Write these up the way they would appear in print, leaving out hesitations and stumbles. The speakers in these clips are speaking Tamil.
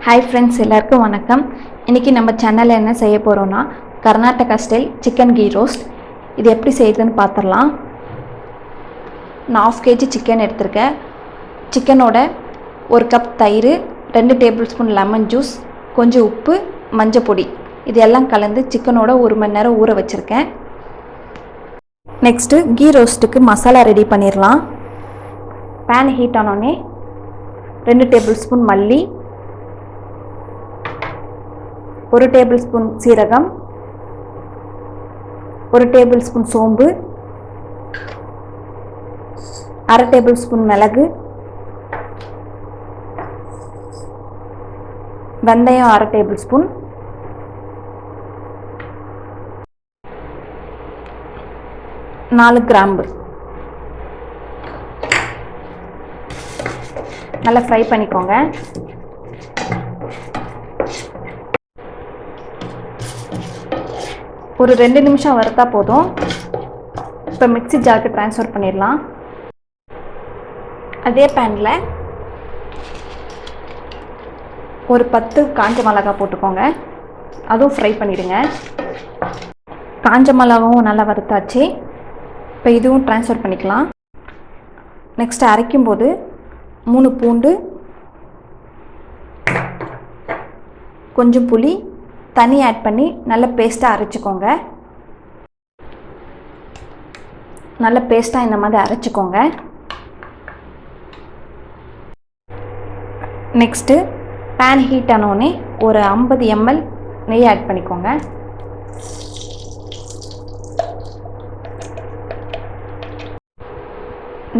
ஹாய் ஃப்ரெண்ட்ஸ், எல்லாருக்கும் வணக்கம். இன்றைக்கி நம்ம சேனலில் என்ன செய்ய போகிறோன்னா Karnataka style chicken ghee roast. இது எப்படி செய்யுதுன்னு பார்த்துடலாம். நான் 1/2 kg சிக்கன் எடுத்திருக்கேன். சிக்கனோட 1 கப் தயிர், 2 டேபிள் ஸ்பூன் லெமன் ஜூஸ், கொஞ்சம் உப்பு, மஞ்சள் பொடி இது எல்லாம் கலந்து சிக்கனோட 1 மணி நேரம் ஊற வச்சுருக்கேன். நெக்ஸ்ட்டு கீ ரோஸ்ட்டுக்கு மசாலா ரெடி பண்ணிடலாம். பேன் ஹீட் ஆனோடனே 2 டேபிள் ஸ்பூன் மல்லி, 1 டேபிள் ஸ்பூன் சீரகம், 1 டேபிள் ஸ்பூன் சோம்பு, 1/2 டேபிள் ஸ்பூன் மிளகு, வெந்தயம் 1/2 டேபிள் ஸ்பூன், கிராம்பு நல்லா ஃப்ரை பண்ணிக்கோங்க. ஒரு 2 நிமிஷம் வறுத்தா போதும். இப்போ மிக்ஸி ஜாருக்கு ட்ரான்ஸ்ஃபர் பண்ணிடலாம். அதே பேனில் ஒரு 10 காஞ்ச மிளகாய் போட்டுக்கோங்க. அதுவும் ஃப்ரை பண்ணிவிடுங்க. காஞ்ச மிளகாவும் நல்லா வறுத்தாச்சு. இப்போ இதுவும் ட்ரான்ஸ்ஃபர் பண்ணிக்கலாம். நெக்ஸ்ட்டு அரைக்கும்போது 3 பூண்டு, கொஞ்சம் புளி தண்ணி ஆட் பண்ணி நல்ல பேஸ்ட்டாக அரைச்சிக்கோங்க. நல்ல பேஸ்ட்டாக இந்த மாதிரி அரைச்சிக்கோங்க. நெக்ஸ்ட்டு பேன் ஹீட் ஆனோடனே ஒரு 50 ml நெய் ஆட் பண்ணிக்கோங்க.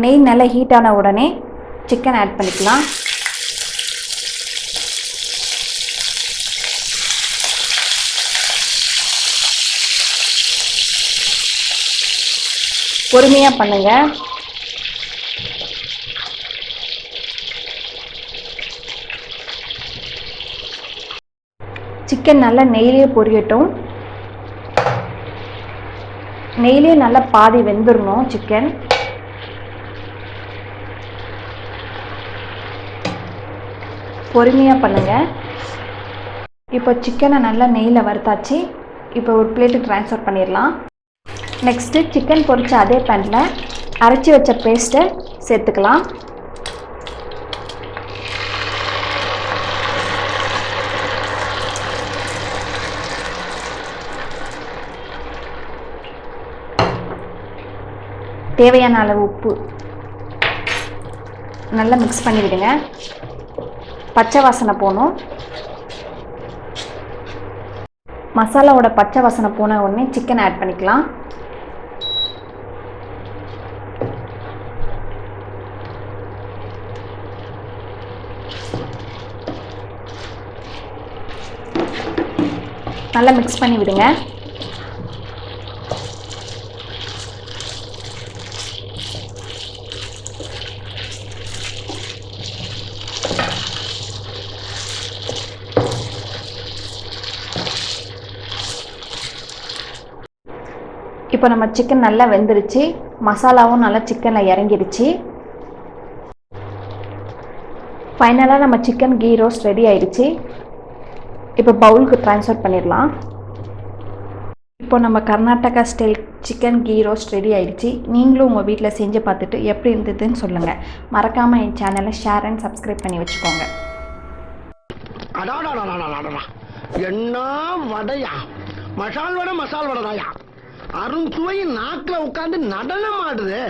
நெய் நல்லா ஹீட் ஆன உடனே சிக்கன் ஆட் பண்ணிக்கலாம். பொறுமையாக பண்ணுங்க. சிக்கன் நல்லா நெய்லேயே பொரியட்டும். நெய்லேயே நல்லா பாதி வெந்துடணும் சிக்கன். பொறுமையாக பண்ணுங்க. இப்போ சிக்கனை நல்லா நெய்யில் வறுத்தாச்சு. இப்போ ஒரு பிளேட்டுக்கு ட்ரான்ஸ்ஃபர் பண்ணிடலாம். நெக்ஸ்ட்டு சிக்கன் பொரிச்ச அதே பேனில் அரைச்சி வச்ச பேஸ்ட்டை சேர்த்துக்கலாம். தேவையான அளவு உப்பு நல்லா மிக்ஸ் பண்ணி விடுங்க. பச்சை வாசனை போகணும். மசாலாவோட பச்சை வாசனை போன உடனே சிக்கன் ஆட் பண்ணிக்கலாம். நல்லா மிக்ஸ் பண்ணி விடுங்க. இப்போ நம்ம சிக்கன் நல்லா வெந்துருச்சு. மசாலாவும் நல்லா சிக்கனில் இறங்கிடுச்சு. ஃபைனலாக நம்ம சிக்கன் கீ ரோஸ்ட் ரெடி ஆயிடுச்சு. இப்போ பவுலுக்கு ட்ரான்ஸ்ஃபர் பண்ணிடலாம். இப்போ நம்ம Karnataka style chicken ghee roast ready ஆயிடுச்சு. நீங்களும் உங்கள் வீட்டில் செஞ்சு பார்த்துட்டு எப்படி இருந்ததுன்னு சொல்லுங்கள். மறக்காமல் என் சேனலை ஷேர் அண்ட் சப்ஸ்கிரைப் பண்ணி வச்சுக்கோங்க. என்ன வடையா? மசால் வடை தாயா? அருண் சுவை நாக்கில் உட்காந்து நடனம் ஆடுது.